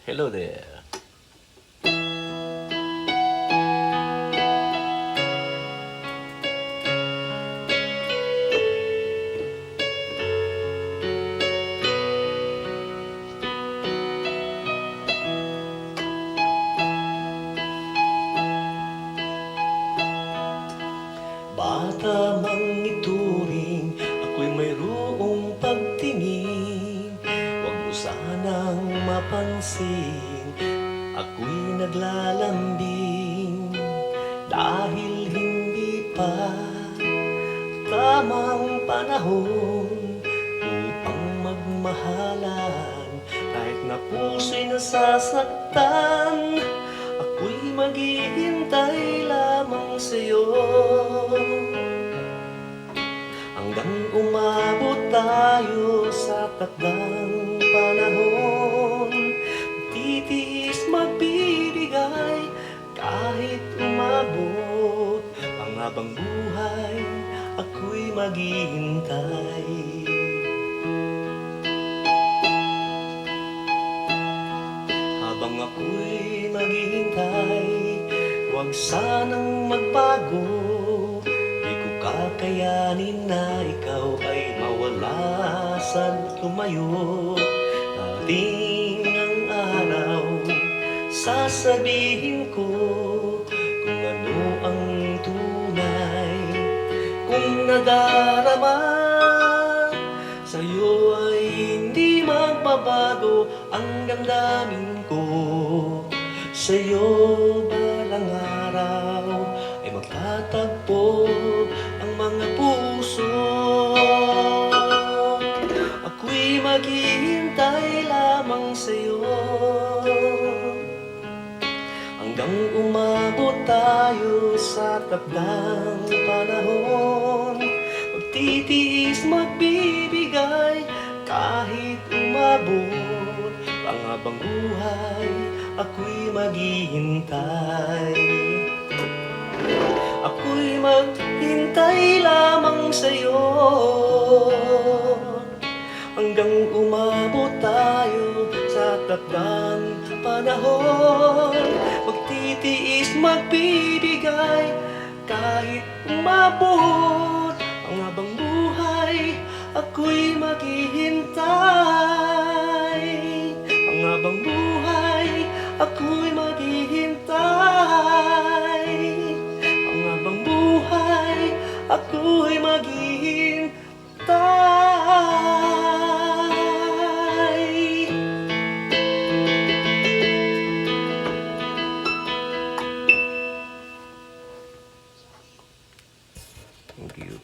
Hello there. Bata mang ituring, ako'y mayroong pagtingin. Huwag mo sanang mapansin, ako'y naglalambing. Dahil hindi pa tamang panahon upang magmahalan. Kahit na puso'y nasasaktan, ako'y maghihintay lamang sa'yo. Hanggang umabot tayo sa takdang panahon, magtitiis, magbibigay, kahit umabot ang habang buhay, ako'y maghihintay. Habang ako'y maghihintay, huwag sanang magbago. Di ko kakayanin na ikaw ay mawala sa lumayo. Darating ang araw, sasabihin ko kung ano ang tunay. Kung nadarama sa'yo ay hindi magbabago ang damdamin ko sa'yo. Balang araw ay magtatagpo ang mga puso. Ako'y maghihintay lamang sa'yo hanggang umabot tayo sa takdang panahon. Magtitiis, magbibigay, kahit umabot ang habang buhay, ako'y maghihintay. Ako'y maghintay lamang sa'yo hanggang umabot tayo sa takdang panahon. Magtitiis, magbibigay, kahit umabot ang habang buhay, ako'y maghihintay. Ang habang buhay, ako'y maghihintay. Ang habang buhay, ako'y maghihintay. Thank you.